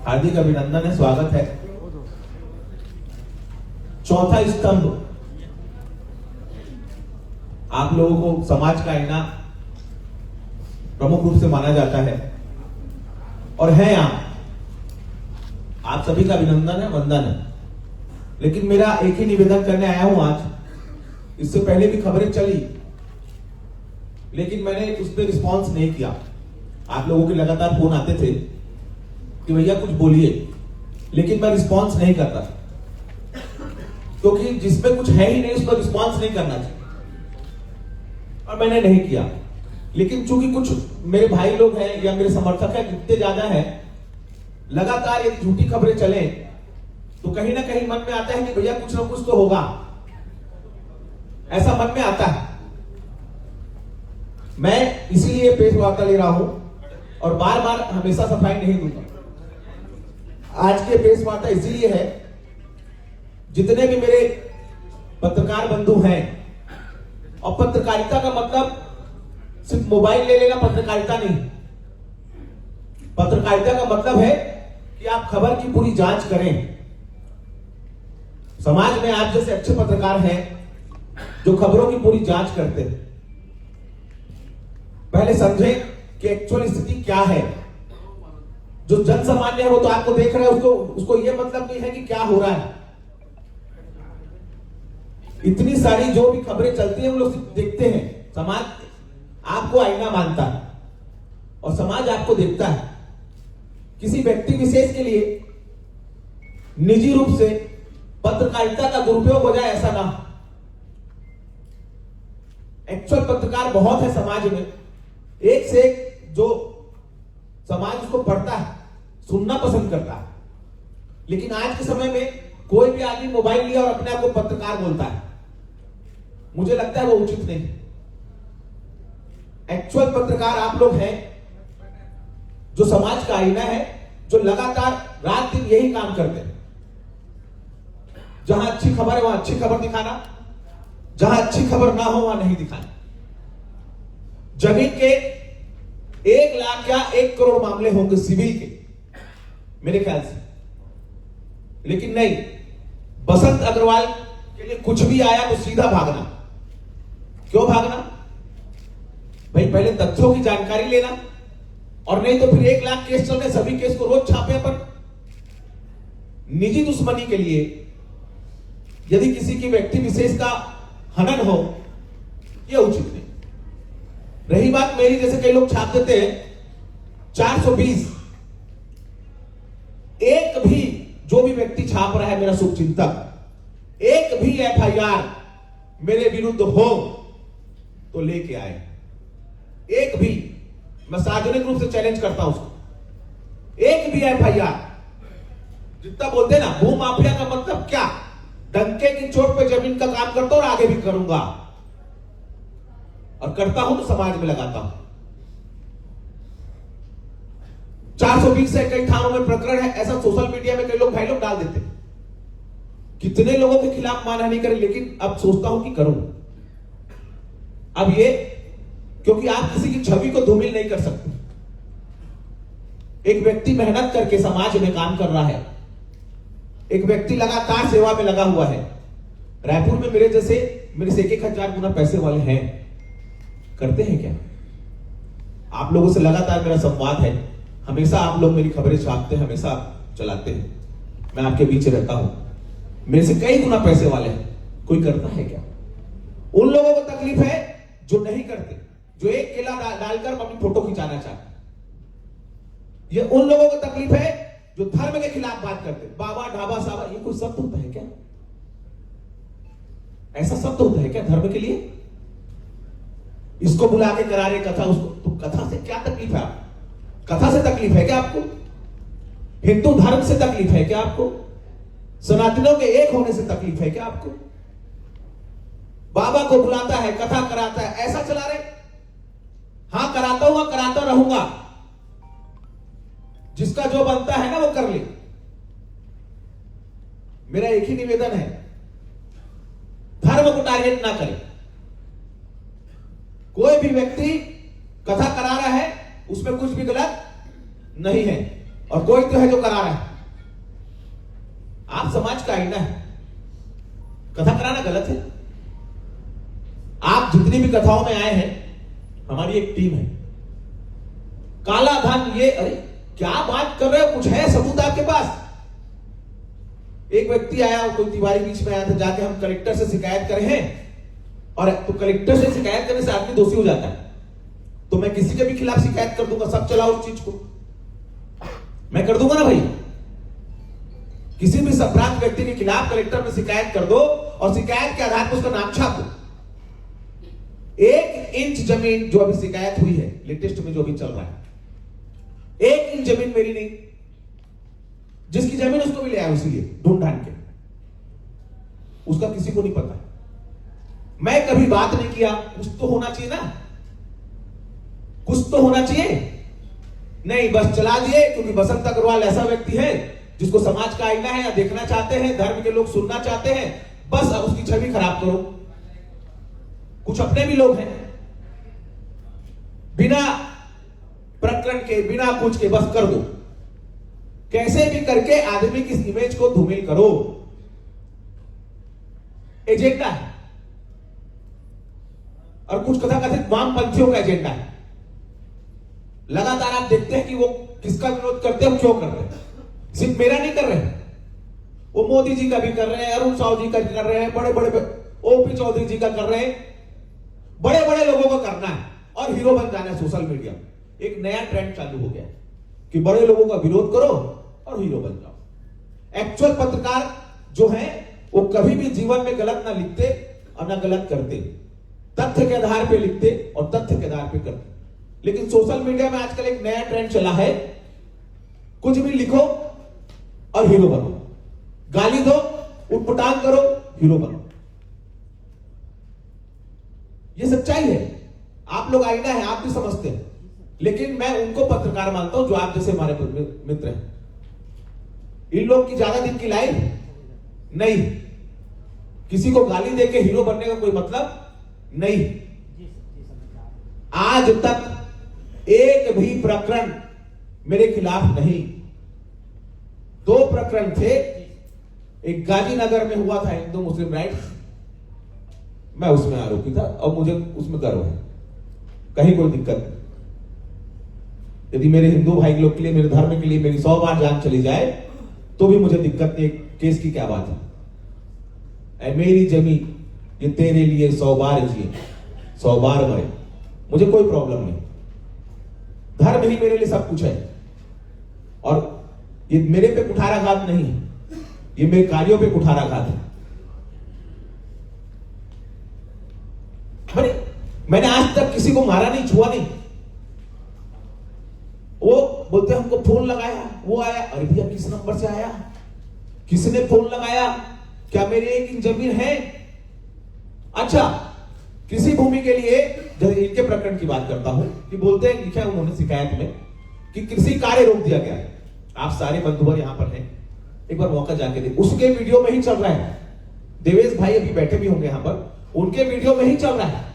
हार्दिक अभिनंदन है, स्वागत है। चौथा स्तंभ आप लोगों को समाज का आईना प्रमुख रूप से माना जाता है और है आप सभी का अभिनंदन है, वंदन है। लेकिन मेरा एक ही निवेदन करने आया हूं आज। इससे पहले भी खबरें चली, लेकिन मैंने उस पर रिस्पॉन्स नहीं किया। आप लोगों के लगातार फोन आते थे कि भैया कुछ बोलिए, लेकिन मैं रिस्पॉन्स नहीं करता, क्योंकि जिसमें कुछ है ही नहीं उस पर रिस्पॉन्स नहीं करना चाहिए, और मैंने नहीं किया। लेकिन चूंकि कुछ मेरे भाई लोग हैं या मेरे समर्थक हैं, जितने ज्यादा हैं, लगातार ये झूठी खबरें चले तो कहीं ना कहीं मन में आता है कि भैया कुछ ना कुछ तो होगा, ऐसा मन में आता है। मैं इसीलिए प्रेस वार्ता ले रहा हूं और बार बार हमेशा सफाई नहीं दूंगा। आज के प्रेस वार्ता इसीलिए है, जितने भी मेरे पत्रकार बंधु हैं, और पत्रकारिता का मतलब सिर्फ मोबाइल ले लेना पत्रकारिता नहीं। पत्रकारिता का मतलब है कि आप खबर की पूरी जांच करें। समाज में आप जैसे अच्छे पत्रकार हैं जो खबरों की पूरी जांच करते हैं। पहले समझें कि एक्चुअल स्थिति क्या है। जो जन सामान्य है वो तो आपको देख रहा है, उसको ये मतलब नहीं है कि क्या हो रहा है। इतनी सारी जो भी खबरें चलती हैं वो लोग देखते हैं। समाज आपको आईना मानता है और समाज आपको देखता है। किसी व्यक्ति विशेष के लिए निजी रूप से पत्रकारिता का दुरुपयोग हो जाए, ऐसा ना हो। एक्चुअल पत्रकार बहुत है समाज में, एक से एक जो समाज उसको पढ़ता है, सुनना पसंद करता है। लेकिन आज के समय में कोई भी आदमी मोबाइल लिया और अपने आप को पत्रकार बोलता है, मुझे लगता है वो उचित नहीं। एक्चुअल पत्रकार आप लोग हैं जो समाज का आईना है, जो लगातार रात दिन यही काम करते हैं। जहां अच्छी खबर है वहां अच्छी खबर दिखाना, जहां अच्छी खबर ना हो वहां नहीं दिखाना। जमीन के 1 लाख या 1 करोड़ मामले होंगे सिविल के, मेरे ख्याल से, लेकिन नहीं, बसंत अग्रवाल के लिए कुछ भी आया तो सीधा भागना। क्यों भागना भाई? पहले तथ्यों की जानकारी लेना, और नहीं तो फिर 1 लाख केस चल रहे, सभी केस को रोज छापे अपन। निजी दुश्मनी के लिए यदि किसी की व्यक्ति विशेष का हनन हो, यह उचित नहीं। रही बात मेरी, जैसे कई लोग छाप देते हैं 420, एक भी जो भी व्यक्ति छाप रहा है मेरा शुभचिंतक, एक भी एफआईआर मेरे विरुद्ध हो तो लेके आए। एक भी, मैं सार्वजनिक रूप से चैलेंज करता हूं उसको, एक भी एफआईआर। जितना बोलते ना भू माफिया का मतलब क्या? डंके की चोट पे जमीन का काम करता हूं और आगे भी करूंगा, और करता हूं तो समाज में लगाता हूं। 420 से कई थानों में प्रकरण है, ऐसा सोशल मीडिया में कई लोग भाई लोग डाल देते हैं। कितने लोगों के खिलाफ मानहानि करें, लेकिन अब सोचता हूं कि करूं। अब ये क्योंकि आप किसी की छवि को धूमिल नहीं कर सकते। एक व्यक्ति मेहनत करके समाज में काम कर रहा है, एक व्यक्ति लगातार सेवा में लगा हुआ है। रायपुर में मेरे जैसे मेरे से 1,000 गुना पैसे वाले हैं, करते हैं क्या? आप लोगों से लगातार मेरा संवाद है, हमेशा आप लोग मेरी खबरें छापते हैं, हमेशा चलाते हैं, मैं आपके बीच रहता हूं। मेरे से कई गुना पैसे वाले हैं, कोई करता है क्या? उन लोगों को तकलीफ है जो नहीं करते, जो एक केला डालकर अपनी फोटो खिंचाना चाहते। ये उन लोगों को तकलीफ है जो धर्म के खिलाफ बात करते। बाबा ढाबा साबा, ये कोई शब्द होता है क्या? ऐसा शब्द होता है क्या धर्म के लिए? इसको बुला के करा रहे कथा, उसको तो कथा से क्या तकलीफ है? कथा से तकलीफ है क्या आपको? हिंदू धर्म से तकलीफ है क्या आपको? सनातनों के एक होने से तकलीफ है क्या आपको? बाबा को बुलाता है, कथा कराता है, ऐसा चला रहे। हां, कराता हुआ कराता रहूंगा, जिसका जो बनता है ना वो कर ले। मेरा एक ही निवेदन है, धर्म को टारगेट ना करें। कोई भी व्यक्ति कथा करा रहा है, उसमें कुछ भी गलत नहीं है, और कोई तो है जो करा रहा है। आप समाज का आईना है, कथा कराना गलत है। आप जितनी भी कथाओं में आए हैं, हमारी एक टीम है। काला धन, ये अरे क्या बात कर रहे हो, कुछ है सबूत आपके पास? एक व्यक्ति आया, कोई तिवारी बीच में आया था, जाके हम कलेक्टर से शिकायत करे हैं, और तो कलेक्टर से शिकायत करने से आदमी दोषी हो जाता है। तो मैं किसी के भी खिलाफ शिकायत कर दूंगा, सब चलाओ उस चीज को, मैं कर दूंगा ना भाई। किसी भी संप्रांत व्यक्ति के खिलाफ कलेक्टर में शिकायत कर दो, और शिकायत के आधार पर उसका नाम छाप दो। 1 इंच जमीन जो अभी शिकायत हुई है, लेटेस्ट में जो अभी चल रहा है, 1 इंच जमीन मेरी नहीं, जिसकी जमीन उसको भी ले आया, उसीलिए ढूंढ ढांड के, उसका किसी को नहीं पता। मैं कभी बात नहीं किया, कुछ तो होना चाहिए ना, कुछ तो होना चाहिए। नहीं, बस चला दिए, क्योंकि बसंत अग्रवाल ऐसा व्यक्ति है जिसको समाज का आईना है, या देखना चाहते हैं, धर्म के लोग सुनना चाहते हैं, बस अब उसकी छवि खराब करो। कुछ अपने भी लोग हैं, बिना प्रकरण के, बिना कुछ के बस कर दो, कैसे भी करके आदमी की इमेज को धूमिल करो। एजेंडा है, और कुछ कथाकथित वामपंथियों का एजेंडा है। लगातार आप देखते हैं कि वो किसका विरोध करते हैं, क्यों करते हैं। सिर्फ मेरा नहीं कर रहे हैं, वो मोदी जी का भी कर रहे हैं, अरुण साहू जी का भी कर रहे हैं, बड़े बड़े ओपी चौधरी जी का कर रहे हैं, बड़े बड़े लोगों को करना है और हीरो बन जाना है। सोशल मीडिया एक नया ट्रेंड चालू हो गया कि बड़े लोगों का विरोध करो और हीरो बन जाओ। एक्चुअल पत्रकार जो है वो कभी भी जीवन में गलत ना लिखते और ना गलत करते, तथ्य के आधार पे लिखते और तथ्य के आधार पे करते। लेकिन सोशल मीडिया में आजकल एक नया ट्रेंड चला है, कुछ भी लिखो और हीरो बनो, गाली दो, उटपटांग करो, हीरो बनो। ये सच्चाई है। आप लोग आईना है, आप भी समझते हैं, लेकिन मैं उनको पत्रकार मानता हूं जो आप जैसे हमारे मित्र हैं। इन लोग की ज्यादा दिन की लाइफ नहीं, किसी को गाली देके हीरो बनने का कोई मतलब नहीं। आज तक एक भी प्रकरण मेरे खिलाफ नहीं। 2 प्रकरण थे, एक गाजीनगर में हुआ था हिंदू मुस्लिम राइट्स, मैं उसमें आरोपी था और मुझे उसमें गर्व है, कहीं कोई दिक्कत नहीं। यदि मेरे हिंदू भाई लोग के लिए, मेरे धर्म के लिए मेरी 100 बार जान चली जाए तो भी मुझे दिक्कत नहीं। केस की क्या बात है, मेरी जमीन ये तेरे लिए 100 बार जिए, 100 बार मरे, मुझे कोई प्रॉब्लम नहीं। धर्म ही मेरे लिए सब कुछ है, और ये मेरे पे कुठाराघात नहीं है, ये मेरे कार्यों पे कुठाराघात है। मैंने आज तक किसी को मारा नहीं, छुआ नहीं। वो बोलते हमको फोन लगाया, वो आया, अरे भैया किस नंबर से आया, किसने फोन लगाया, क्या मेरी 1 इंच जमीन है? अच्छा, कृषि भूमि के लिए, जैसे इनके प्रकरण की बात करता हूं, कि बोलते हैं, लिखा है उन्होंने शिकायत में कि कृषि कार्य रोक दिया गया है। आप सारे बंधुवर यहां पर हैं, एक बार मौका जाके देख, उसके वीडियो में ही चल रहा है। देवेश भाई अभी बैठे भी होंगे यहां पर, उनके वीडियो में ही चल रहा है।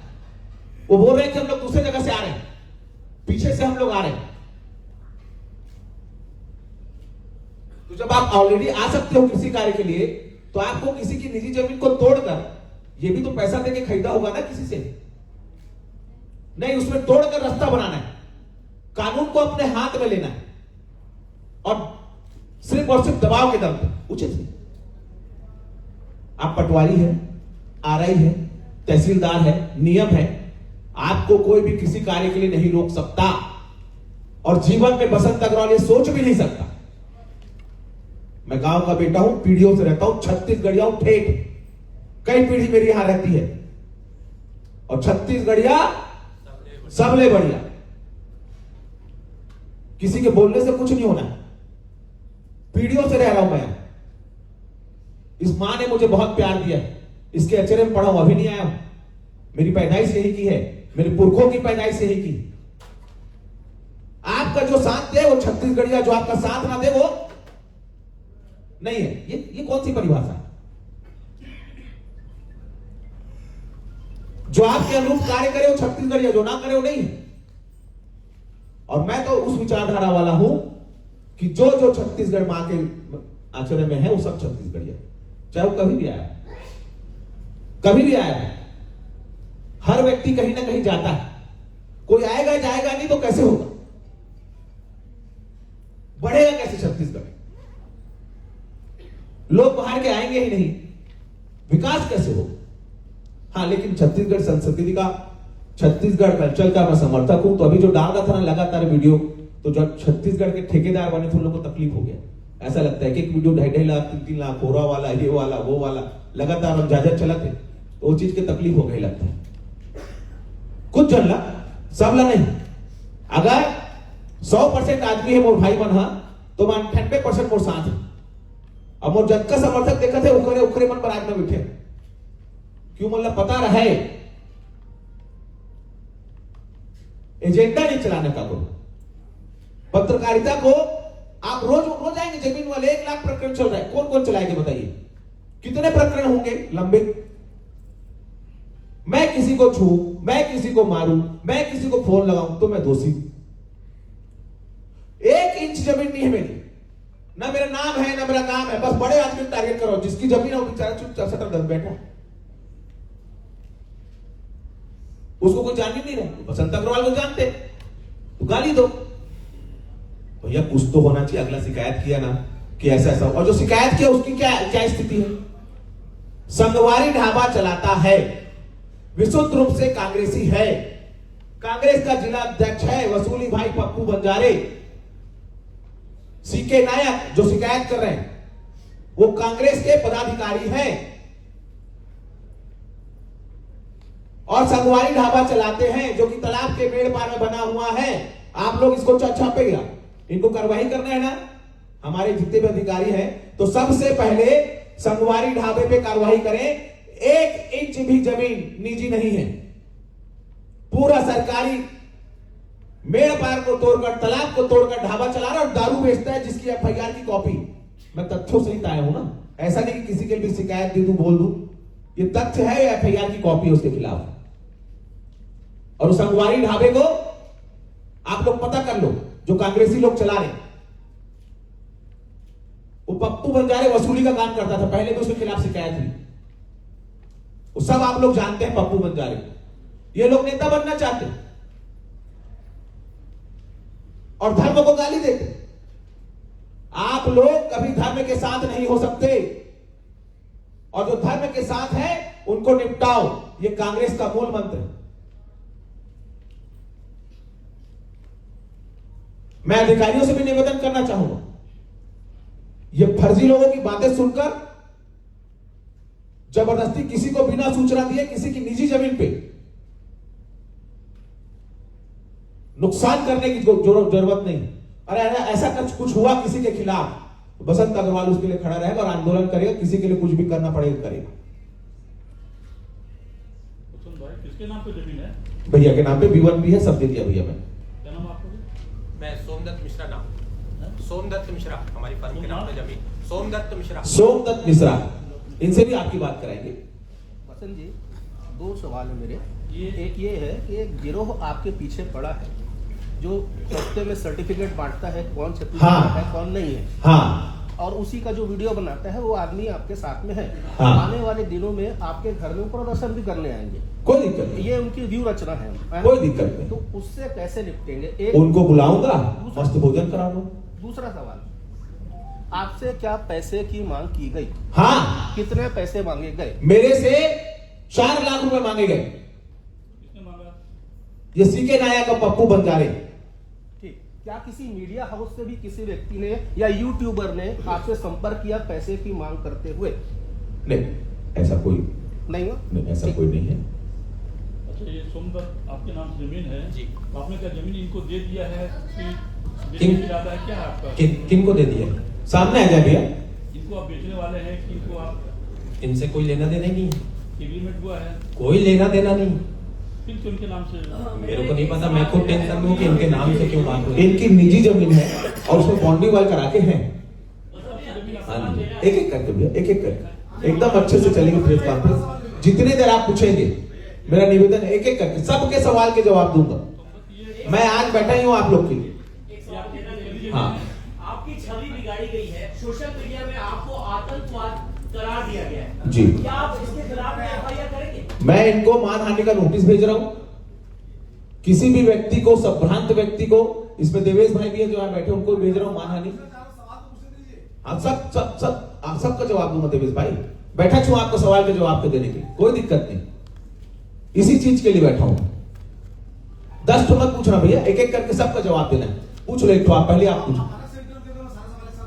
वो बोल रहे हैं कि हम लोग दूसरे जगह से आ रहे हैं, पीछे से हम लोग आ रहे हैं। तो जब आप ऑलरेडी आ सकते हो किसी कार्य के लिए, तो आपको किसी की निजी जमीन को तोड़कर, ये भी तो पैसा देके खरीदा होगा ना किसी से, नहीं, उसमें तोड़कर रास्ता बनाना है, कानून को अपने हाथ में लेना है, और सिर्फ दबाव के दम पे। उचित है, आप पटवारी है, आरआई है, तहसीलदार है, नियम है, आपको कोई भी किसी कार्य के लिए नहीं रोक सकता, और जीवन में बसंत अग्रवाल ये सोच भी नहीं सकता। मैं गांव का बेटा हूं, पीढ़ियों से रहता हूं, छत्तीसगढ़िया हूं ठेठ, कई पीढ़ी मेरी यहां रहती है, और छत्तीसगढ़िया सबले बढ़िया। किसी के बोलने से कुछ नहीं होना, पीढ़ियों से रह रहा हूं मैं। इस मां ने मुझे बहुत प्यार दिया, इसके अचेरे में पढ़ा हूं, अभी नहीं आया हूं। मेरी पैदाइश यही की है, मेरे पुरखों की पैदाइश यही की। आपका जो साथ दे वो छत्तीसगढ़िया, जो आपका साथ ना दे वो नहीं है। ये कौन सी परिभाषा है? जो आपके अनुरूप कार्य करे वो छत्तीसगढ़िया, जो ना करे वो नहीं है। और मैं तो उस विचारधारा वाला हूं कि जो जो छत्तीसगढ़ मां के आचरण में है वो सब छत्तीसगढ़िया, चाहे वो कभी भी आया, कभी भी आया है। हर व्यक्ति कहीं ना कहीं जाता है, कोई आएगा जाएगा नहीं तो कैसे होगा, बढ़ेगा कैसे छत्तीसगढ़? लोग बाहर के आएंगे ही नहीं, विकास कैसे हो? हाँ, लेकिन छत्तीसगढ़ संस्कृति का, छत्तीसगढ़ कल्चर का मैं समर्थक हूं। तो अभी जो डाल रहा था ना लगातार वीडियो, तो जब छत्तीसगढ़ के ठेकेदार बने थे उन लोगों को तकलीफ हो गया। ऐसा लगता है कि एक वीडियो 2.5 लाख 3 लाख कोरा वाला, ये वाला वो वाला लगातार हम जाजर चलाते, तो वो चीज की तकलीफ हो गई लगता है। कुछ जन ला, सब ला नहीं। अगर 100% आदमी है मोर भाई बन, तो मैं 98% मोर साथ है। अब मोर जन का समर्थक देखा थे उखरे उखरे मन पर आज में बैठे, क्यों मतलब पता रहे एजेंडा नहीं चलाने का। को पत्रकारिता को आप रोज रोज आएंगे, जमीन वाले 1 लाख प्रकरण चल रहा है, कौन कौन चलाएंगे बताइए? कितने प्रकरण होंगे लंबित? मैं किसी को छू, मैं किसी को मारूं, मैं किसी को फोन लगाऊं तो मैं दोषी। 1 इंच जमीन नहीं है मेरी, ना मेरा नाम है ना मेरा काम है, बस बड़े आदमी को टारगेट करो। जिसकी जमीन है वो बेचारा चुपचाप सटर घर बैठा, उसको कोई जान ही नहीं रहा। बसंत अग्रवाल को जानते तो गाली दो भैया, कुछ तो होना चाहिए। अगला शिकायत किया ना कि ऐसा ऐसा, और जो शिकायत किया उसकी क्या क्या स्थिति है? संगवारी ढाबा चलाता है, विशुद्ध रूप से कांग्रेसी है, कांग्रेस का जिला अध्यक्ष है वसूली भाई पप्पू बंजारे। सीके नायक जो शिकायत कर रहे हैं वो कांग्रेस के पदाधिकारी हैं और संगवारी ढाबा चलाते हैं, जो कि तालाब के मेड़ पार में बना हुआ है। आप लोग इसको छापेगा, इनको कार्रवाई करना है ना। हमारे जितने भी अधिकारी हैं तो सबसे पहले संगवारी ढाबे पे कार्रवाई करें। 1 इंच भी जमीन निजी नहीं है, पूरा सरकारी मेड़ पार को तोड़कर, तालाब को तोड़कर ढाबा चला रहा और दारू बेचता है, जिसकी एफआईआर की कॉपी मैं तथ्यों सहित आया हूं ना। ऐसा नहीं कि किसी के भी शिकायत दे दूं बोल दूं, ये तथ्य है, एफआईआर की कॉपी है उसके खिलाफ। और उस संगवारी ढाबे को आप लोग पता कर लो, जो कांग्रेसी लोग चला रहे, वो पप्पू बंजारे वसूली का काम करता था, पहले भी उसके खिलाफ शिकायत हुई। वो सब आप लोग जानते हैं पप्पू बंजारे। ये लोग नेता बनना चाहते और धर्म को गाली देते। आप लोग कभी धर्म के साथ नहीं हो सकते, और जो धर्म के साथ है उनको निपटाओ, ये कांग्रेस का मूल मंत्र है। मैं अधिकारियों से भी निवेदन करना चाहूंगा, ये फर्जी लोगों की बातें सुनकर जबरदस्ती किसी को बिना सूचना दिए किसी की निजी जमीन पे नुकसान करने की जरूरत नहीं। अरे ऐसा कुछ हुआ किसी के खिलाफ, बसंत अग्रवाल उसके लिए खड़ा रहेगा और आंदोलन करेगा, किसी के लिए कुछ भी करना पड़ेगा करेगा। किसके नाम पे जमीन है? भैया के नाम पे B1 भी है, सब दे दिया भैया। क्या नाम आपका? मैं सोमदत्त मिश्रा नाम, सोमदत्त मिश्रा हमारी फर्म के नाम पे जमीन, सोमदत्त मिश्रा। सोमदत्त मिश्रा, इनसे भी आपकी बात कराएंगे। बसंत जी, 2 सवाल है मेरे। एक ये है कि एक गिरोह आपके पीछे पड़ा है जो सस्ते में सर्टिफिकेट बांटता है, कौन छत्तीसगढ़ हाँ, है कौन नहीं है, हाँ, और उसी का जो वीडियो बनाता है वो आदमी आपके साथ में है। हाँ, आने वाले दिनों में आपके घर में प्रदर्शन भी करने आएंगे, कोई दिक्कत नहीं, ये उनकी व्यू रचना है, कोई दिक्कत नहीं। तो उससे कैसे निपटेंगे? एक उनको बुलाऊंगा, मस्त भोजन कराऊंगा। दूसरा सवाल, आपसे क्या पैसे की मांग की गई? हाँ, कितने पैसे मांगे गए? मेरे से 4 लाख रुपए मांगे गए। किसने मांगा? ये सीके नायक और पप्पू बंजारे। ठीक, क्या किसी मीडिया हाउस से भी किसी व्यक्ति ने या यूट्यूबर ने आपसे संपर्क किया पैसे की मांग करते हुए? नहीं, ऐसा कोई नहीं हुआ? नहीं, ऐसा कोई नहीं है। अच्छा, ये सोमदत्त आपके नाम से जमीन है जी। तो आपने क्या जमीन इनको दे दिया है कि किन- बेचने इरादा है क्या है आपका? किनको दे दिया? सामने आ जाए भैया। इनको आप बेचने वाले हैं कि इनको आप इनसे कोई लेना देना ही नहीं, एग्रीमेंट हुआ है कोई लेना देना नहीं। फिर क्यों उनके नाम से? मेरे को नहीं पता, मैं खुद टेंशन में हूँ कि इनके नाम से क्यों बात हो रही है। इनकी निजी जमीन है और उसमें बाउंड्री वॉल करा के हैं। जमीन हाँ जी। एक एक करके भैया, एक एक करके, एकदम अच्छे से चलेगी प्रेस कॉन्फ्रेंस। जितनी देर आप पूछेंगे, मेरा निवेदन है एक एक करके सबके सवाल के जवाब दूंगा। मैं आज बैठा ही हूं आप लोग के लिए। हाँ, आपकी फैलाई गई है, सोशल मीडिया में आपको आतंकवाद करार दिया गया है जी, क्या आप इसके खिलाफ में एफआईआर करेंगे? मैं इनको मानहानि का नोटिस भेज रहा हूं। किसी भी व्यक्ति को, संभ्रांत व्यक्ति को, इसमें देवेश भाई भी है जो यहाँ बैठे, उनको भेज रहा हूं मानहानि। आप सबका जवाब दूंगा देवेश भाई, बैठा छू आपको सवाल के जवाब के देने के, कोई दिक्कत नहीं, इसी चीज के लिए बैठा हूं। 10 तो मत पूछना भैया, एक एक करके सबका जवाब देना है। पूछ लो एक तो, आप पहले आप पूछो,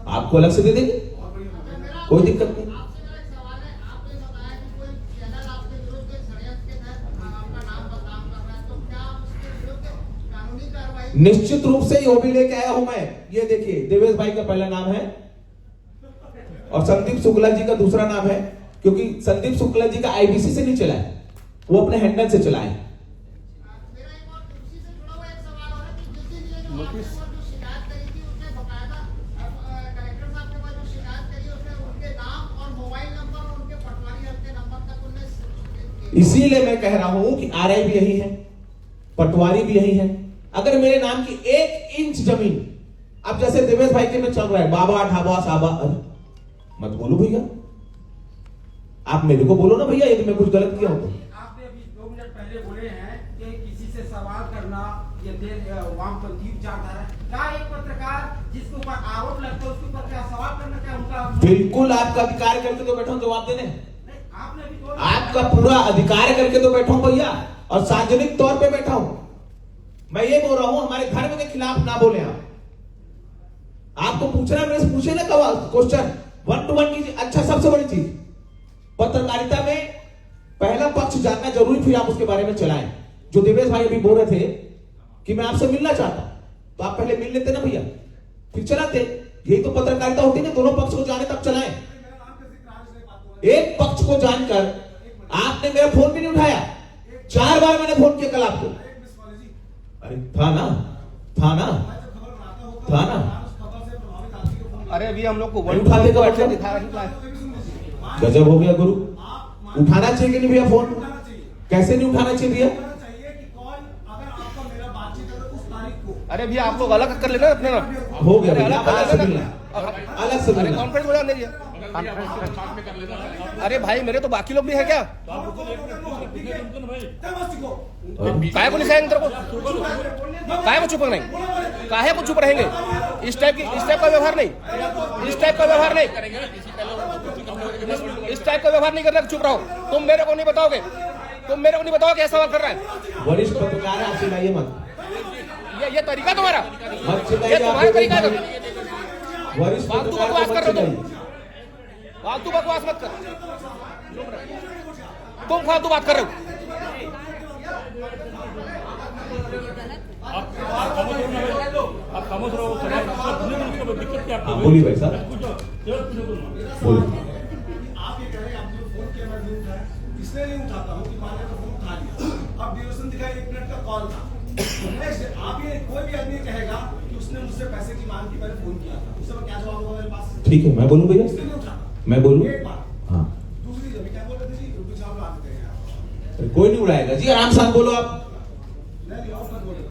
आपको अलग से दे देंगे, कोई दिक्कत नहीं। निश्चित रूप से वो भी लेके आया हूं मैं। ये देखिए, देवेश भाई का पहला नाम है और संदीप शुक्ला जी का दूसरा नाम है, क्योंकि संदीप शुक्ला जी का आईबीसी से नहीं चला है, वो अपने हैंडल से चलाए। इसीलिए मैं कह रहा हूं कि आरआई भी यही है, पटवारी भी यही है। अगर मेरे नाम की 1 इंच जमीन, अब जैसे देवेश भाई के में चल रहा है बाबा ढाबा साबा, मत बोलो भैया, आप मेरे को बोलो ना भैया यदि मैं कुछ गलत किया हूं तो। आपने अभी 2 मिनट पहले बोले हैं कि किसी से सवाल करना ये वामपंथी विचारधारा, क्या एक पत्रकार जिसके ऊपर आरोप लगता है उसके ऊपर क्या सवाल करना, क्या उनका? बिल्कुल आपका अधिकार करके तो बैठा हूं जवाब देने, आपने अभी आपका पूरा अधिकार करके तो बैठा हूं भैया, और सार्वजनिक तौर पे बैठा हूं। मैं ये बोल रहा हूं हमारे धर्म के खिलाफ ना बोले आप। आपको पूछना, मेरे से पूछे ना क्वेश्चन 1 to 1 कीजिए। अच्छा, सबसे बड़ी चीज पत्रकारिता में पहला पक्ष जानना जरूरी, फिर आप उसके बारे में चलाएं। जो देवेश भाई अभी बोल रहे थे कि मैं आपसे मिलना चाहता हूं, तो आप पहले मिल लेते ना भैया, फिर चलाते। यही तो पत्रकारिता होती है ना, दोनों पक्ष को जाने तब चलाएं। एक पक्ष को जानकर आपने मेरा फोन भी नहीं उठाया, 4 बार मैंने फोन किया कल आपको। अरे था ना। अरे अभी हम लोग को उठा देगा, गजब हो गया गुरु। उठाना चाहिए कि नहीं भैया फोन? कैसे नहीं उठाना चाहिए भैया? अरे भैया आप लोग अलग कर लेना अपने ना, हो गया भैया, अलग से अरे कॉन्फ्रेंस बोला नहीं दिया। अरे भाई मेरे तो बाकी लोग भी है क्या? काहे को नहीं खाएंगे तेरे को? काहे को चुप नहीं? काहे को चुप रहेंगे? इस टाइप का व्यवहार नहीं, इस टाइप का व्यवहार नहीं, इस टाइप का व्यवहार नहीं करना। चुप रहो। तुम मेरे को नहीं बताओगे, तुम मेरे को नहीं बताओगे क्या सवाल कर रहा है। वरिष्ठ पत्रकार आप चिल्लाइए मत। ये तरीका तुम्हारा, ये तुम्हारा तरीका है। वरिष्ठ फालतू बकवास कर रहे हो तुम, फालतू बकवास मत कर, तुम फालतू बात कर रहे हो। आप खामोश रहो, दिक्कत क्या? बोलिए भाई साहब, बोलिए। आप ये कह रहे हैं आपने फोन किया, मैं नहीं उठाया, इसलिए नहीं उठाता हूँ कि मान लिया फोन उठा लिया, अब ड्यूरेशन दिखाया 1 मिनट का कॉल था। आप ये कोई भी आदमी कहेगा कि उसने मुझसे पैसे की मांग की, मैंने फोन किया था, उससे मैं क्या जवाब होगा मेरे पास? ठीक है, मैं बोलूं भैया, इसलिए नहीं उठाता। मैं बोलूं? एक बात। हाँ, दूसरी जब क्या बोल रहे थे जी, रुपये आप आते हैं, कोई नहीं उड़ाएगा जी, आराम से बोलो आप। नहीं और मत बोले,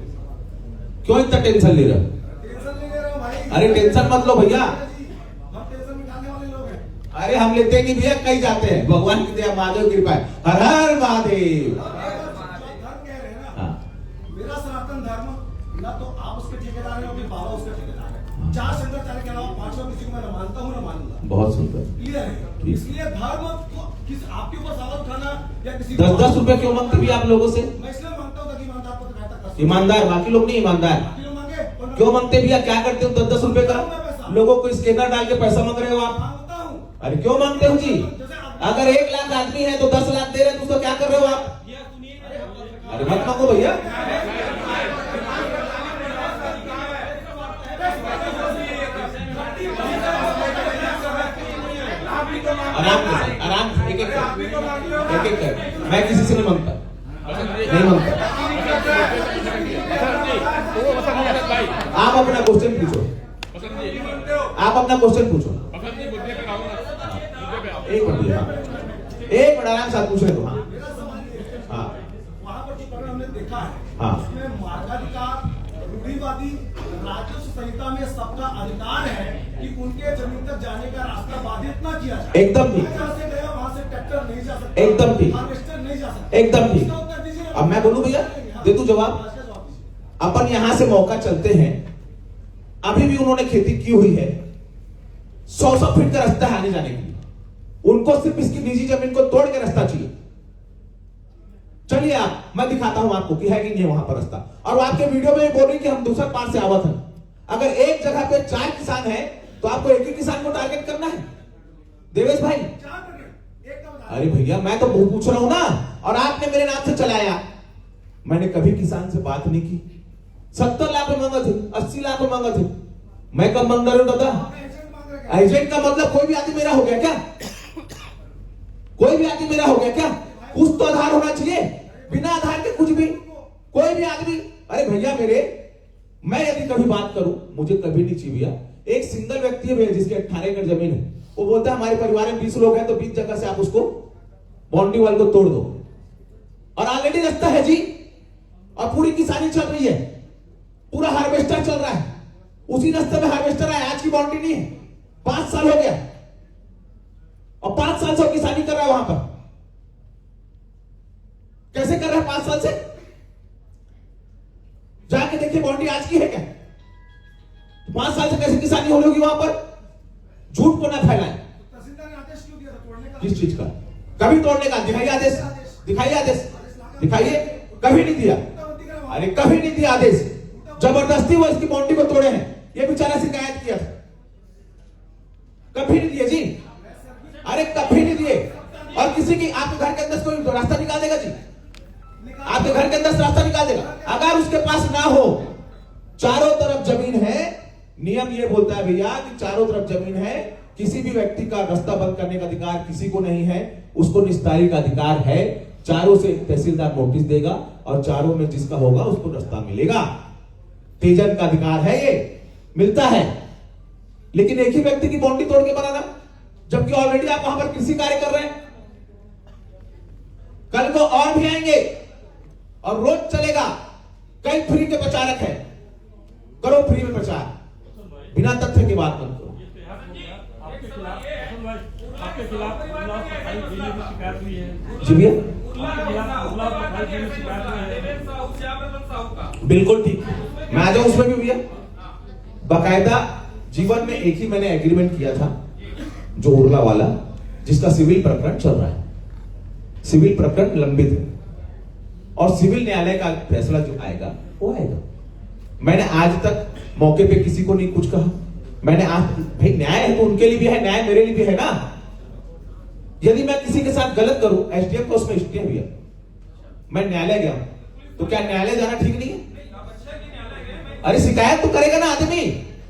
क्यों इतना टेंशन ले रहे हो? टेंशन नहीं ले रहा हूँ भाई। अरे टेंशन मत लो भैया, हम टेंशन मिटाने वाले लोग हैं। अरे हम लेते हैं कि भैया कहीं जाते हैं, भगवान की दया, महादेव की कृपा है, हर हर महादेव। धर्म कह रहे हैं ना, हाँ, मेरा सनातन धर्म ना तो आप उसके ठेकेदार हैं, फिर बाबा उसका ठेकेदार है। 4 शंकराचार्य के अलावा 5वां किसी को मैं न मानता हूँ, न मानूंगा। बहुत सुंदर, क्लियर है। इसलिए धर्म को किस आपके ऊपर सवाल उठाना या किसी 10-10 रुपए क्यों मांगते भी आप लोगों से? मैं इसलिए मानता हूँ ताकि ईमानदार पत्रकारिता कर सकूं। ईमानदार, बाकी लोग नहीं ईमानदार। बाकी लोग मांगे और मैं क्यों मांगते भैया? क्या करते हो 10-10 रुपए का? लोगों को स्कैनर डाल के पैसा मांग रहे हो आप। मांगता हूँ। अरे क्यों मांगते हो जी? अगर 1 लाख आदमी है तो 10 लाख दे रहे हैं, तो उसको क्या कर रहे हो आप? अरे मत मांगो भैया, आराम से एक एक कर। मैं किसी से नहीं मांगता, नहीं मांगता। आप अपना क्वेश्चन पूछो, आप अपना क्वेश्चन पूछो। एक मिनट आराम से पूछ रहे हो। हाँ, वहाँ पर जो प्रकरण हमने देखा है, हाँ, उसमें मार्गाधिकार, रूढ़िवादी, राजस्व संहिता में सबका अधिकार है, कि उनके जमीन तक जाने का रास्ता बाधित ना किया जाए। एकदम ठीक। मैं जहाँ से गया वहाँ से ट्रैक्टर नहीं जा सकता, एकदम ठीक। हार्वेस्टर नहीं जा सकता। एकदम ठीक। इसका उत्तर दीजिए। अब मैं बोलूं भैया, दे दूं जवाब? अपन यहां से मौका चलते हैं, अभी भी उन्होंने खेती की हुई है, 100 फीट का रास्ता है आने जाने के लिए, उनको सिर्फ इसकी निजी जमीन को तोड़ के रास्ता चाहिए। चलिए आप, मैं दिखाता हूं आपको कि है कि नहीं है वहां पर रास्ता। और वो आपके वीडियो में बोल रही कि हम दूसरा पार से आवत हैं। अगर एक जगह पे 4 किसान हैं तो आपको एक ही किसान को टारगेट करना है देवेश भाई? अरे भैया मैं तो पूछ रहा हूं ना, और आपने मेरे नाम से चलाया। मैंने कभी किसान से बात नहीं की। 70 लाख रुपए मांगा थे, 80 लाख रुपए मांगा थे। मैं कब मांग रहा हूं दादा? एजेंट का मतलब कोई भी आदमी मेरा हो गया क्या? कोई भी आदमी मेरा हो गया क्या? कुछ तो आधार होना चाहिए, बिना आधार के कुछ भी कोई भी आदमी। अरे भैया मेरे, मैं यदि कभी बात करूं, मुझे कभी नहीं चाहिए भैया। एक सिंगल व्यक्ति है भैया जिसके 18 एकड़ जमीन है, वो बोलता है हमारे परिवार में 20 लोग हैं तो 20 जगह से आप उसको बाउंड्री वाल को तोड़ दो, और ऑलरेडी रास्ता है जी, और पूरी किसानी चल रही है, पूरा हार्वेस्टर चल रहा है, उसी रास्ते में हार्वेस्टर है, आज की बाउंड्री नहीं है। 5 साल हो गया और 5 साल से किसानी कर रहा है वहां पर। कैसे कर रहा है 5 साल से? जाके देखिए बाउंड्री आज की है क्या? 5 साल से कैसे किसानी हो रही होगी वहां पर? झूठ को ना फैलाएं। तहसीलदार ने आदेश क्यों दिया था तोड़ने का? किस चीज का? कभी तोड़ने का दिखाइए आदेश, दिखाइए आदेश, दिखाइए। कभी नहीं दिया, अरे कभी नहीं दिया आदेश। जबरदस्ती वो इसकी बाउंड्री को तोड़े हैं, ये बेचारा शिकायत किया था। कभी नहीं दिए जी, अरे कभी नहीं दिए। और किसी की आपके घर के अंदर कोई रास्ता निकाल देगा जी? आपके घर के अंदर से रास्ता निकाल देगा? अगर उसके पास ना हो, चारों तरफ जमीन है, नियम ये बोलता है भैया कि चारों तरफ जमीन है, किसी भी व्यक्ति का रास्ता बंद करने का अधिकार किसी को नहीं है, उसको निस्तारी का अधिकार है। चारों से तहसीलदार नोटिस देगा और चारों में जिसका होगा उसको रास्ता मिलेगा। तेजन का अधिकार है, ये मिलता है। लेकिन एक ही व्यक्ति की बाउंड्री तोड़ के बनाना, जबकि ऑलरेडी आप वहां पर कृषि कार्य कर रहे हैं। कल को और भी आएंगे और रोज चलेगा। कई फ्री के प्रचारक है, करो फ्री में प्रचार, बिना तथ्य की बात मत करो। आपके खिलाफ सफाई देने की शिकायत हुई है जी भैया, आपके खिलाफ सफाई देने की शिकायत हुई है। बिल्कुल ठीक। मैं आ जाऊं उसमें भी भैया। बाकायदा जीवन में एक ही मैंने एग्रीमेंट किया था, जो उर्ला वाला, जिसका सिविल प्रकरण चल रहा है। सिविल प्रकरण लंबित है और सिविल न्यायालय का फैसला जो आएगा वो आएगा। मैंने आज तक मौके पे किसी को नहीं कुछ कहा। मैंने आज, भाई न्याय है तो उनके लिए भी है, न्याय मेरे लिए भी है ना। यदि मैं किसी के साथ गलत करूं, एसडीएम को उसमें हिस्ट्री है भैया, मैं न्यायालय गया तो क्या न्यायालय जाना ठीक नहीं है? अरे शिकायत तो करेगा ना आदमी,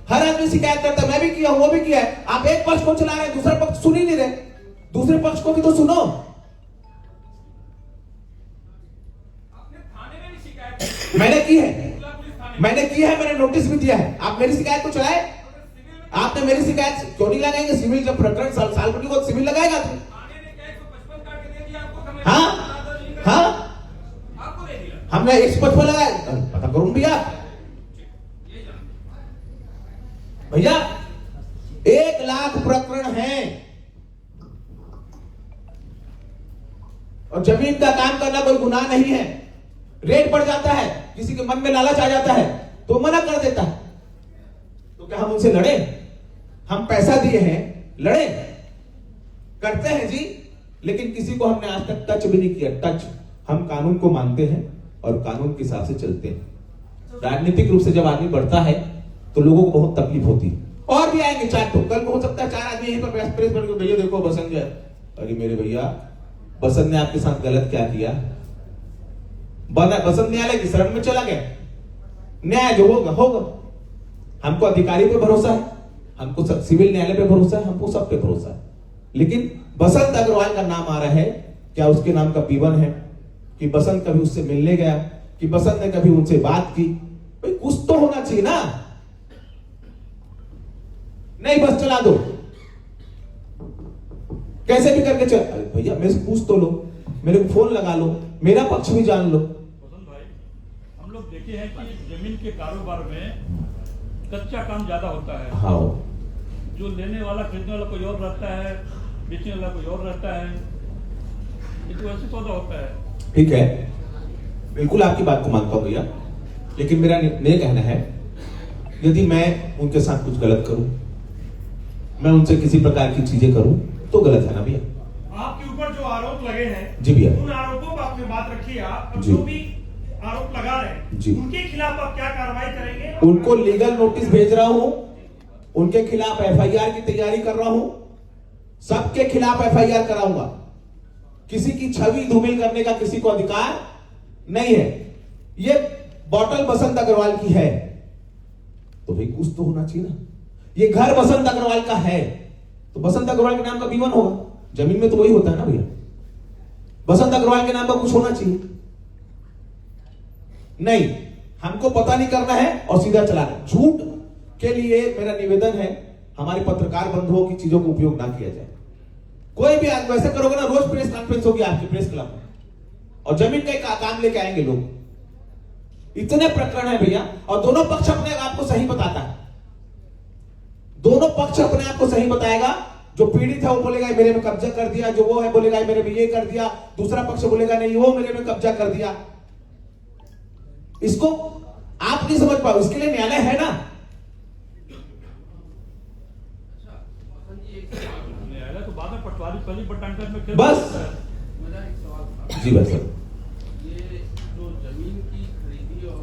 हर आदमी शिकायत करता है। मैं भी किया हूं, वो भी किया है। आप एक पक्ष को चला रहे हैं, दूसरा पक्ष सुन ही नहीं रहे। दूसरे पक्ष को भी तो सुनो। मैंने की है, मैंने नोटिस भी दिया है। आप मेरी शिकायत को चलाए? आपने मेरी शिकायत क्यों नहीं लगाएंगे? सिविल जब प्रकरण साल को तो सिविल लगाएगा। हाँ हाँ, हमने 155 लगाया, पता करूं भैया। भैया 1 लाख प्रकरण है और जमीन का काम करना कोई गुनाह नहीं है। रेट बढ़ जाता है, किसी के मन में लालच आ जाता है तो मना कर देता है। तो क्या हम उनसे लड़े? हम पैसा दिए हैं, लड़े? करते हैं जी, लेकिन किसी को हमने आज तक टच भी नहीं किया। टच, हम कानून को मानते हैं और कानून के हिसाब से चलते हैं। राजनीतिक रूप से जब आदमी बढ़ता है तो लोगों को बहुत तकलीफ होती है। और भी आएंगे 4 तो, कल को हो सकता है 4 आदमी यहीं पर प्रेस बन के, भैया देखो बसंत है। अरे मेरे भैया, बसंत ने आपके साथ गलत क्या किया? बसंत न्यायालय की शरण में चला गया। न्याय जो होगा होगा। हमको अधिकारी पे भरोसा है, हमको सिविल न्यायालय पे भरोसा है, हमको सब पे भरोसा है। लेकिन बसंत अग्रवाल का नाम आ रहा है, क्या उसके नाम का पीवन है? कि बसंत कभी उससे मिलने गया, कि बसंत ने कभी उनसे बात की? भाई कुछ तो होना चाहिए ना। नहीं बस चला दो, कैसे भी करके चल। अरे भैया मेरे से पूछ तो लो, मेरे को फोन लगा लो, मेरा पक्ष भी जान लो। वसंत भाई, हम लोग देखे हैं कि जमीन के कारोबार में कच्चा काम ज्यादा होता है। हाँ, जो लेने वाला खरीदने वाला कोई और रहता है, बेचने वाला कोई और रहता है, ये तो ऐसे सौदा होता है। ठीक है, बिल्कुल आपकी बात को मानता हूं भैया, लेकिन मेरा कहना है यदि मैं उनके साथ कुछ गलत करूं, मैं उनसे किसी प्रकार की चीजें करूं तो गलत है ना भैया। आपके ऊपर जो आरोप लगे हैं जी भैया, उन आरोपों पर आपने बात रखी है। आप जी। जो भी आरोप लगा रहे हैं जी, उनके खिलाफ आप क्या कार्रवाई करेंगे? उनको लीगल नोटिस भेज रहा हूं, उनके खिलाफ एफआईआर की तैयारी कर रहा हूं, सबके खिलाफ एफआईआर कराऊंगा। किसी की छवि धूमिल करने का किसी को अधिकार नहीं है। ये बॉटल बसंत अग्रवाल की है तो भाई कुछ तो होना चाहिए ना। ये घर बसंत अग्रवाल का है तो बसंत अग्रवाल के नाम का B1 होगा। जमीन में तो वही होता है ना भैया, बसंत अग्रवाल के नाम का कुछ होना चाहिए। नहीं, हमको पता नहीं करना है और सीधा चलाना है। झूठ के लिए मेरा निवेदन है, हमारे पत्रकार बंधुओं की चीजों का उपयोग ना किया जाए। कोई भी वैसे करोगे ना, रोज प्रेस कॉन्फ्रेंस होगी आपके प्रेस क्लब में और जमीन का काम लेके आएंगे लोग। इतने प्रकरण है भैया, और दोनों पक्ष अपने आप को सही बताता है। दोनों पक्ष अपने आप को सही बताएगा। जो पीड़ित है वो बोलेगा मेरे में कब्जा कर दिया, जो वो है बोलेगा मेरे में ये कर दिया, दूसरा पक्ष बोलेगा नहीं वो मेरे में कब्जा कर दिया। इसको आप नहीं समझ पाओ, इसके लिए न्यायालय है ना। न्यायालय तो बाद में पटवारी पहली बटांकर में बस। मेरा एक सवाल था। जी बस सर, ये जो जमीन की खरीदी और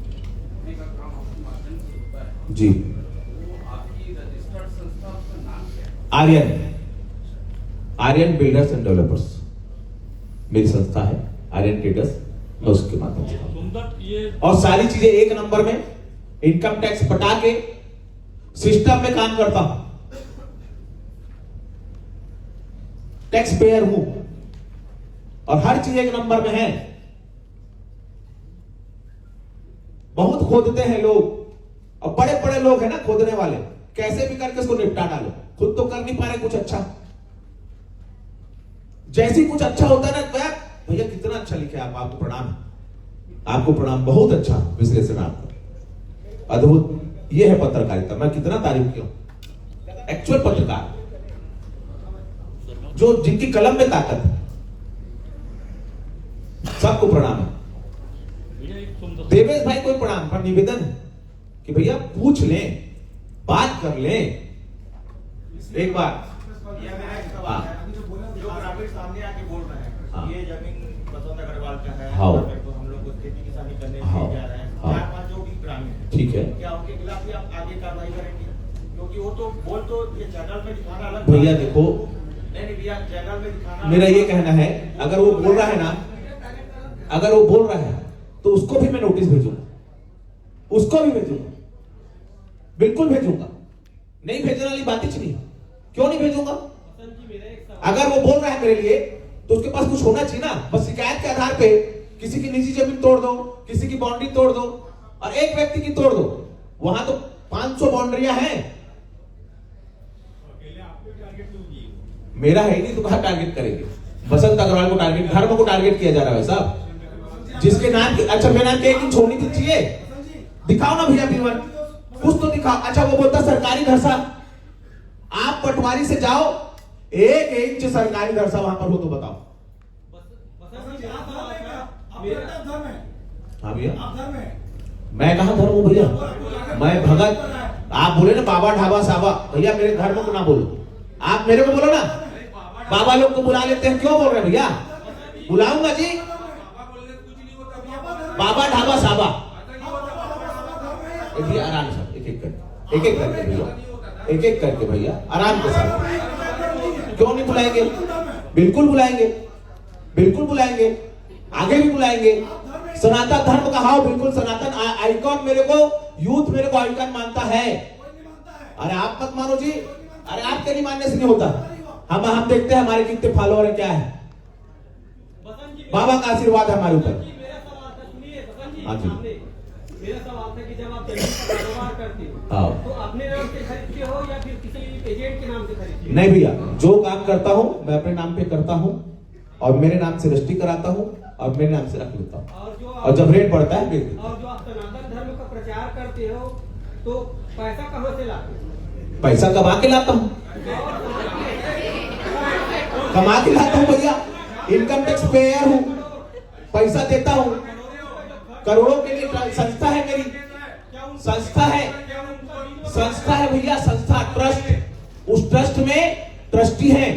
बिक्री का काम आपके माध्यम से होता है, जी, वो आपकी रजिस्टर्ड संस्था, उसका नाम क्या है? आर्यन बिल्डर्स एंड डेवलपर्स मेरी संस्था है, आर्यन ट्रेडर्स। मैं उसके माध्यम से सुंदर ये और सारी चीजें एक नंबर में, इनकम टैक्स पटा के सिस्टम में काम करता हूं, टैक्स पेयर हूं और हर चीज एक नंबर में है। बहुत खोदते हैं लोग और बड़े बड़े लोग हैं ना खोदने वाले, कैसे भी करके उसको निपटा डालो। खुद तो कर नहीं पा रहे कुछ अच्छा, जैसी कुछ अच्छा होता है ना, भैया कितना अच्छा लिखे आप, आपको प्रणाम, आपको प्रणाम, बहुत अच्छा विश्लेषण आपका, अद्भुत। ये है पत्रकारिता, मैं कितना तारीफ किया। एक्चुअल पत्रकार जो जिनकी कलम में ताकत है, सबको प्रणाम है। भैया एक सुंदर देवेश भाई को प्रणाम, पर निवेदन है कि भैया पूछ लें, बात कर लें एक बार। जो ग्रामीण सामने आके बोल रहे हैं ये जमीन बसंत अग्रवाल का है, हाँ। तो हम लोग खेती किसानी करने हाँ। जा रहे हैं, हाँ। 4-5 जो भी ग्रामीण है, ठीक है क्या उनके खिलाफ भी आप आगे कार्रवाई करेंगे? क्योंकि वो तो बोल तो ये चैनल में दिखाना अलग भैया बात है। देखो, नहीं भैया चैनल में दिखाना, मेरा ये कहना है, अगर वो बोल रहा है ना, अगर वो बोल रहा है तो उसको भी मैं नोटिस भेजूंगा, उसको भी भेजूंगा, बिल्कुल भेजूंगा। नहीं भेजने वाली बात ही नहीं, क्यों नहीं भेजूंगा? अगर वो बोल रहा है मेरे लिए तो उसके पास कुछ होना चाहिए ना। बस शिकायत के आधार पे किसी की निजी जमीन तोड़ दो, किसी की बाउंड्री तोड़ दो और एक व्यक्ति की तोड़ दो, वहां तो 500 बाउंड्रियां हैं। मेरा है ही नहीं तो कहां टारगेट करेंगे? बसंत अग्रवाल को टारगेट, धर्म को टारगेट किया जा रहा है साहब, जिसके नाम की, अच्छा मेरे नाम की 1 इंच होनी तो चाहिए, दिखाओ ना भैया B1, कुछ तो दिखाओ। अच्छा वो बोलता सरकारी धरसा, आप पटवारी से जाओ, 1 इंच सरकारी धरसा वहां पर हो तो बताओ। हाँ भैया, मैं कहां धर्म हूं भैया, मैं भगत। आप बोले ना बाबा ढाबा साबा, भैया मेरे धर्म को ना बोलो, आप मेरे को बोलो ना। बाबा लोग को बुला लेते हैं, क्यों बोल रहे हैं भैया? बुलाऊंगा जी, बाबा ढाबा साबा। भैया आराम से, एक एक करके, एक एक करके भैया, एक एक करके भैया, आराम के साथ। क्यों नहीं बुलाएंगे? बिल्कुल बुलाएंगे, बिल्कुल बुलाएंगे, आगे भी बुलाएंगे। सनातन धर्म का हाव, बिल्कुल सनातन आइकॉन, मेरे को यूथ मेरे को आइकॉन मानता है। अरे आप मत मानो जी, अरे आपके नहीं मानने से नहीं होता। हम देखते हैं हमारे कितने फॉलोअर है, क्या है। बाबा का आशीर्वाद है हमारे ऊपर। मेरा सवाल था, सुनिए बसंत जी, हाँ जी। मेरा सवाल था कि जब आप जमीन का कारोबार करते हो हाँ। तो अपने नाम से खरीदते हो या फिर किसी एजेंट के नाम से खरीदते हो? नहीं भैया, जो काम करता हूं मैं अपने नाम पे करता हूं और मेरे नाम से रजिस्ट्री कराता हूं और मेरे नाम से रख लेता हूं, और जब रेट बढ़ता है बेच देता हूं। और जो आप सनातन धर्म का प्रचार करते हो तो पैसा कहां से लाते हो? पैसा कमा के लाता हूं, कमा के लाता हूं भैया, इनकम टैक्स पेयर हूं, पैसा देता हूं, करोड़ों के लिए संस्था है मेरी, संस्था है भैया, संस्था ट्रस्ट, उस ट्रस्ट में ट्रस्टी है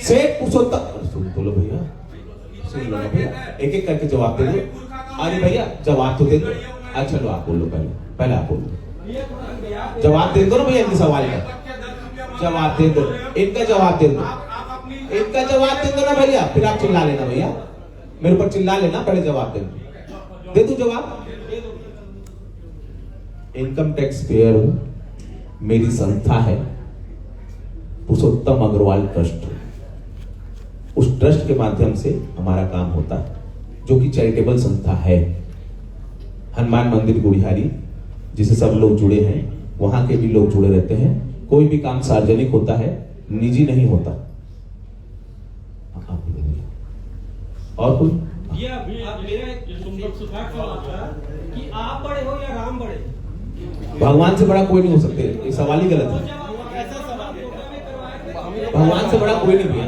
सेठ पुरुषोत्तम। सुन बोलो भैया, सुन लो ना भैया, एक एक करके जवाब दे दो। अरे भैया जवाब तो दे दो। अच्छा चलो आप बोलो, पहले आप बोलो, जवाब दे दो ना भैया, इनके सवाल का जवाब दे दो, इनका जवाब दे दो, इनका जवाब दे दो ना भैया, फिर आप चिल्ला लेना भैया, मेरे ऊपर चिल्ला लेना, पहले जवाब दे दो जवाब। इनकम टैक्स पेयर हूं, मेरी संस्था है पुरुषोत्तम अग्रवाल ट्रस्ट, उस ट्रस्ट के माध्यम से हमारा काम होता है, जो कि चैरिटेबल संस्था है। हनुमान मंदिर गुड़ियारी जिसे सब लोग जुड़े हैं, वहां के भी लोग जुड़े रहते हैं, कोई भी काम सार्वजनिक होता है, निजी नहीं होता। और कोई कि आप बड़े हो या राम बड़े? भगवान से बड़ा कोई नहीं हो सकते, ये सवाल ही गलत है। भगवान से बड़ा कोई नहीं भैया।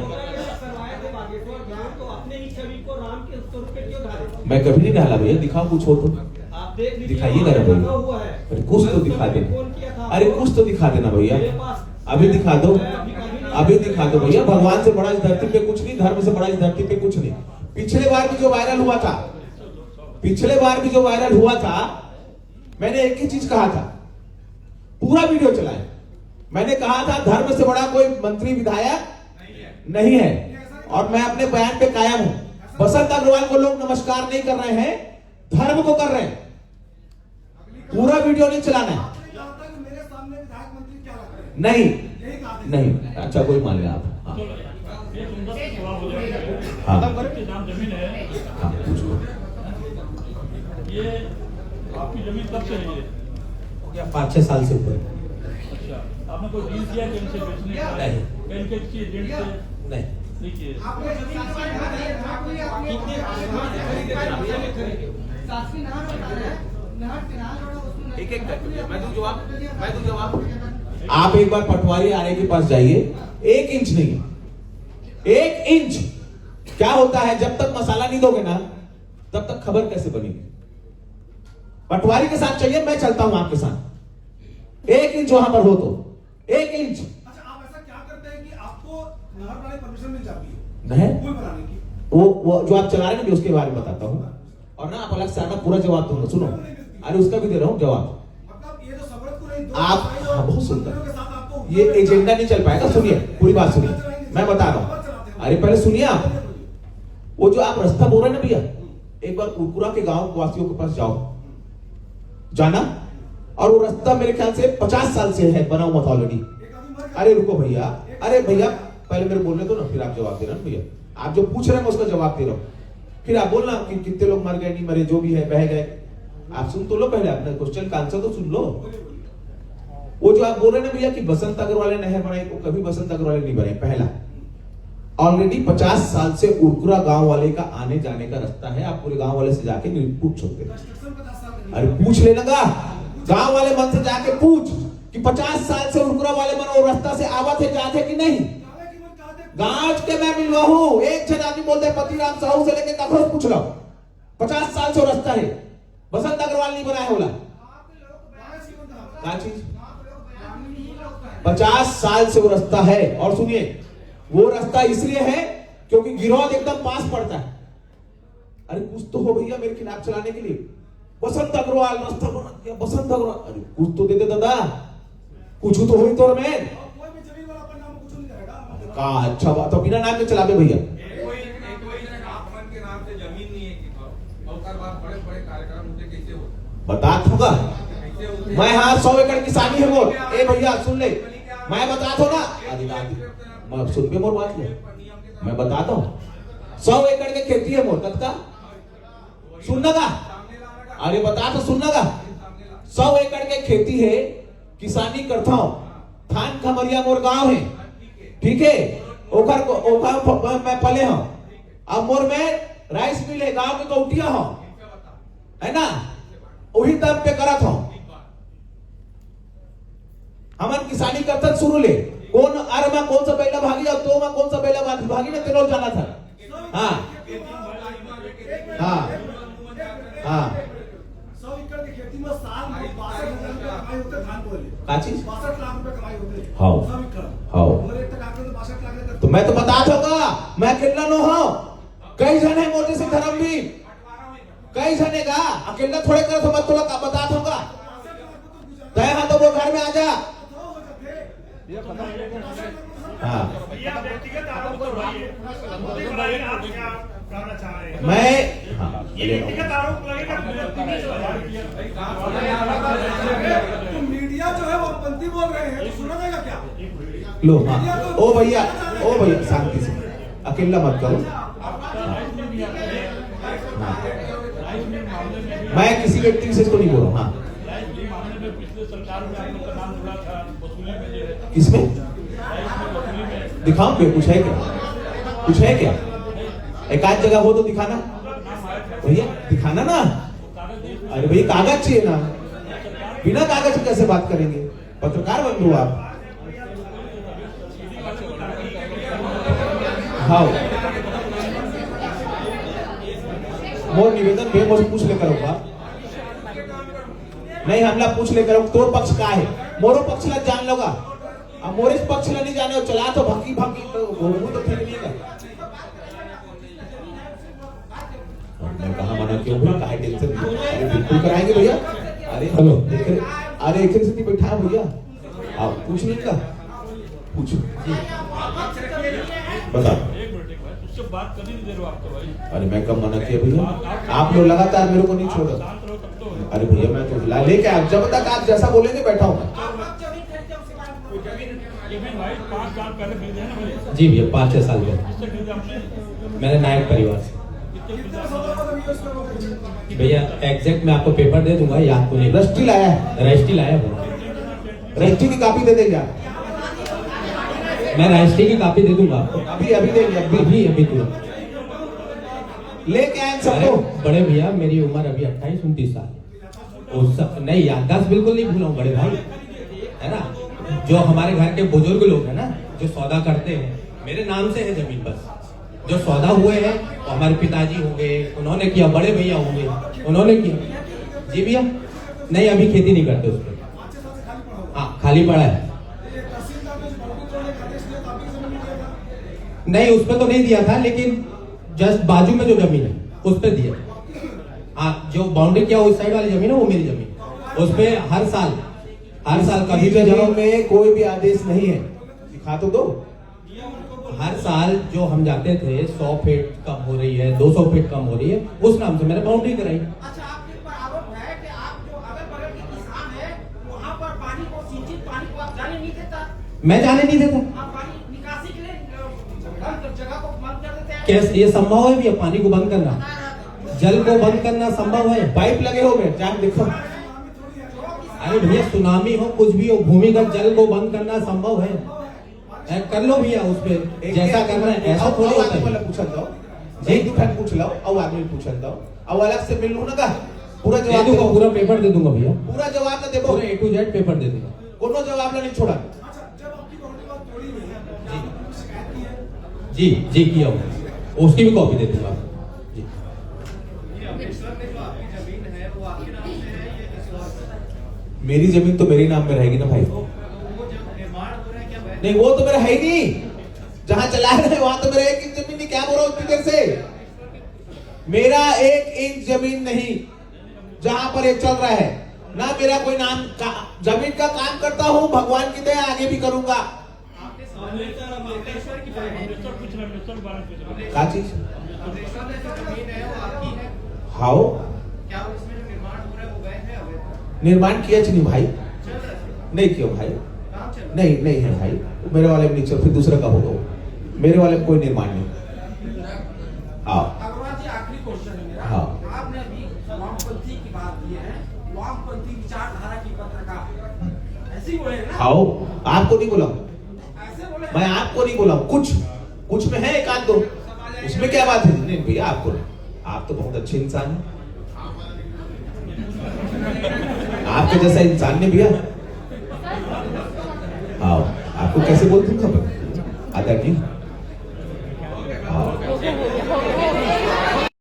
मैं कभी नहीं डाला भैया, दिखाओ कुछ हो तो दिखाइए ना भैया, अरे कुछ तो दिखा देना, अरे कुछ तो दिखा देना भैया, अभी दिखा दो, अभी दिखा दो भैया। भगवान से बड़ा इस धरती पे कुछ नहीं, धर्म से बड़ा इस धरती पे कुछ नहीं। पिछले बार भी जो वायरल हुआ था, पिछले बार भी जो वायरल हुआ था, मैंने एक ही चीज कहा था, पूरा वीडियो चलाए, मैंने कहा था धर्म से बड़ा कोई मंत्री विधायक नहीं है, और मैं अपने बयान पे कायम हूं। बसंत अग्रवाल को लोग नमस्कार नहीं कर रहे हैं, धर्म को कर रहे हैं, पूरा वीडियो नहीं चलाना है। मेरे सामने विधायक मंत्री क्या लग रहे हैं? नहीं, अच्छा कोई मान लिया आप। हाँ ये सुंदर सा सवाल हो जाएगा। हाँ आपके नाम जमीन है, हाँ पूछो। ये आपकी जमीन कब से है? ये हो गया 5-6 साल से ऊपर। अच्छा, आपने कोई डील किया कि इनसे बेचने का? नहीं। कहीं के किसी एजेंट से नहीं। नहीं किए? आपने जमीन के बारे में बताइए, आपने कितने शासकीय नहर बता रहे हैं, नहर किनारा जोड़ा उसमें एक एक करके मैं दूं जवाब। आप एक बार पटवारी आने के पास जाइए, 1 इंच नहीं, 1 इंच क्या होता है, जब तक मसाला नहीं दोगे ना तब तक खबर कैसे बनेगी। पटवारी के साथ चाहिए, मैं चलता हूं आपके साथ, 1 इंच वहां पर हो तो 1 इंच। अच्छा आप ऐसा क्या करते हैं कि आपको नहर बनाने की परमिशन मिल जाती है, नहीं पुल बनाने की? वो जो आप चला रहे हैं ना, उसके बारे में बताता हूं, और ना आप अलग से आना, पूरा जवाब दूंगा, सुनो, अरे उसका भी दे रहा हूं जवाब। मतलब ये जो सबरत को नहीं, आप हाँ, बहुत सुंदर, ये एजेंडा नहीं चल पाएगा, सुनिए पूरी बात सुनिए, मैं बता रहा हूं। अरे पहले सुनिए आप, वो जो आप रास्ता बोल रहे हैं ना भैया, एक बार कुरकुरा के गांव वासियों के पास जाओ, जाना, और वो रास्ता मेरे ख्याल से 50 साल से है बना हुआ था ऑलरेडी। अरे रुको भैया, अरे भैया पहले मेरे बोलने दो ना, फिर आप जवाब दे रहे हैं भैया, आप जो पूछ रहे हैं मैं उसका जवाब दे रहा हूं, फिर आप बोलना कि कितने लोग मर गए, नहीं मरे, जो भी है बह गए। आप सुन तो लो पहले, अपने क्वेश्चन का आंसर तो सुन लो। वो जो आप बोल रहे हैं ना भैया कि बसंत अग्रवाल ने नहर बनाई, वो कभी बसंत अग्रवाल नहीं बनाई। पहला, ऑलरेडी 50 साल से उरकुरा गांव वाले का आने जाने का रास्ता है, आप पूरे गांव वाले से जाके पूछ सकते हैं। अरे पूछ लेना का, गांव वाले मन से जाके पूछ कि 50 साल से उरकुरा वाले मन और रास्ता से आवत है, जाते कि नहीं। गांव के मैं मिलवा हूं, एक जन आदमी बोलते पतिराम साहू से लेके कखरो पूछ लो, 50 साल से रास्ता है, बसंत अग्रवाल नहीं बनाया होला। क्या चीज? 50 साल से वो रास्ता है, और सुनिए वो रास्ता इसलिए है क्योंकि गिरौद एकदम पास पड़ता है। अरे कुछ तो हो भैया मेरे खिलाफ चलाने के लिए, बसंत अग्रवाल रास्ता बना दिया, बसंत अग्रवाल, अरे कुछ तो दे दे दादा, कुछ तो हो तो मैं कोई भी जमीन वाला अपने नाम कुछ नहीं करेगा। का अच्छा बात, तो बिना नाम के चला दे भैया। बता दूंगा मैं, हाँ 100 एकड़ किसानी है मोर। ए भैया सुन ले, मैं बता दो ना, मैं सुन पे मोर बात ले, मैं बताता हूँ 100 एकड़ की खेती है मोर तक का, सुनना का, अरे बता तो सुनना का, 100 एकड़ की खेती है, किसानी करता हूँ, थान खमरिया मोर गांव है, ठीक है, ओखर मैं पले हूँ, अब मोर में राइस मिल है, गांव में कौटिया हूँ, है ना, वही दम पे करत हूं। हमन किसानी करतन शुरू ले कौन अरे में कौन सा पहला भागी और तो में कौन सा पहला भागी ने तेरो जाना था। हाँ हाँ हाँ 100 एकड़ की खेती में साल में 62,000 रुपए कमाई होते धान बोले। का चीज 62 लाख रुपए कमाई होते। हाँ 100 एकड़। हाँ और एक तक आकर तो 62 लाख तक। तो मैं तो बता दूंगा मैं अकेला न हूं, कई जन है मोदी सिंह धर्मवीर, कई जने का अकेला थोड़े कर तो मैं तुला का बता दूंगा। तय हाँ तो वो घर में आ जा। हाँ भैया व्यक्तिगत आरोप तो भाई मोदी भाई आप क्या कहना चाह रहे हैं? मैं हाँ ये व्यक्तिगत आरोप लगेगा तो मीडिया जो है वो पंथी बोल रहे हैं, तो सुना जाएगा क्या? लो हाँ ओ भैया शांति से अकेला मत करो। हाँ। मैं किसी व्यक्ति विशेष को नहीं बोल रहा। हाँ पिछले सरकार में आप लोग का नाम जुड़ा था वसूली में जो है किसमें दिखाऊं पे कुछ है क्या, कुछ है क्या? एक आध जगह हो तो दिखाना भैया, दिखाना ना। अरे भैया कागज चाहिए ना, बिना कागज के कैसे बात करेंगे? पत्रकार बन लो आप। हाँ मोर निवेदन पे मुझे पूछ लेकर होगा नहीं, हमला पूछ लेकर तो पक्ष का है मोरो पक्ष ला जान लोगा। अब मोरे पक्ष ला नहीं जाने चला तो भक्की भक्की तो ठीक नहीं है। मैं कहा मना क्यों भाई, काहे टेंशन? अरे बिल्कुल कराएंगे भैया। अरे हेलो अरे एक से बैठा है भैया, आप पूछ नहीं का पूछो बता। उससे बात करनी नहीं दे रहे हो आपको भाई। अरे मैं कब मना किया भैया, आप लोग लगातार मेरे को नहीं छोड़ो। अरे भैया मैं तो लेके आप जब तक आप जैसा बोलेंगे बैठा हूँ। भाई 5 साल पहले खरीदे ना भाई? जी भैया 5-6 साल पहले किससे खरीदा आपने? मैंने नायक परिवार से। भैया एग्जैक्ट मैं आपको पेपर दे दूंगा, याद को नहीं। रजिस्ट्री लाया है, रजिस्ट्री लाया हूँ। रजिस्ट्री की कॉपी दे देंगे आप? मैं रजिस्ट्री की कॉपी दे दूंगा आपको। अभी देंगे अभी तुरंत लेके आए सबको। बड़े भैया मेरी उम्र अभी 28-29 साल। उस नहीं याददाश्त बिल्कुल नहीं भूला हूँ बड़े भाई, है ना। जो हमारे घर के बुजुर्ग लोग हैं ना, जो सौदा करते हैं, मेरे नाम से है जमीन बस। जो सौदा हुए हैं वो हमारे पिताजी होंगे, उन्होंने किया, बड़े भैया होंगे उन्होंने किया। जी भैया नहीं अभी खेती नहीं करते उस पर। हाँ खाली पड़ा है। नहीं उस पर तो नहीं दिया था, लेकिन जस्ट बाजू में जो जमीन है उस पर दिया। हाँ जो बाउंड्री किया उस साइड वाली जमीन है वो मेरी जमीन, उस पे हर साल कभी भी जगह जाओ में कोई भी आदेश नहीं है, दिखा तो दो। हर साल जो हम जाते थे 100 फीट कम हो रही है, 200 फीट कम हो रही है, उस नाम से मैंने बाउंड्री कराई। अच्छा आपके ऊपर आरोप है कि आप जो अगल बगल के किसान है वहाँ पर पानी को सिंचित पानी को आप जाने नहीं देता? मैं जाने नहीं देता। आप पानी निकासी के लिए जगह को बंद कर देते हैं? कैसे ये संभव है भैया? पानी को बंद करना, जल को बंद करना संभव है? पाइप लगे हो गए चाहे देखो। अरे भैया सुनामी हो कुछ भी हो, भूमिगत जल को बंद करना संभव है। कर लो भैया उस पे जैसा करना है, ऐसा थोड़ी होता है। पूछल दो एक दो फैन पूछ लो और आदमी पूछल दो और अलग से मिल लू ना का पूरा दे जवाब दूंगा, पूरा पेपर दे दूंगा भैया, पूरा जवाब ना देबो, पूरे A to Z पेपर दे दूंगा। कोनो जवाब ना नहीं छोड़ा। अच्छा जब आपकी बाउंड्री बात तोड़ी हुई है, क्या आपने शिकायत की है? जी किया हूँ, उसकी भी कॉपी दे दूंगा आपको। जी मेरी जमीन तो मेरे नाम में रहेगी ना भाई। नहीं वो तो मेरा है ही नहीं, जहां चला रहे वहां तो मेरा 1 इंच जमीन नहीं। क्या बोल रहा हूं इतनी देर से? मेरा 1 इंच जमीन नहीं जहां पर ये चल रहा है ना, मेरा कोई नाम जमीन का काम करता हूं, भगवान की दया आगे भी करूंगा। क्या चीज? हाउ निर्माण किया नहीं भाई, नहीं किया भाई, नहीं है भाई। मेरे वाले में नीचे फिर दूसरा का होगा, मेरे वाले में कोई निर्माण नहीं। हाँ अग्रवाल जी आखिरी क्वेश्चन है मेरा। हाँ। आपने अभी वामपंथी की बात की है, वामपंथी विचारधारा की पत्रकार ऐसे ही बोले ना? आओ आपको नहीं बोला, ऐसे बोले मैं आपको नहीं बोला। कुछ में है एक आध दो, उसमें क्या बात है? नहीं भैया आपको, आप तो बहुत अच्छे इंसान हैं। आपके जैसा इंसान ने भैया हाँ आपको कैसे बोलते हैं खबर आदरणीय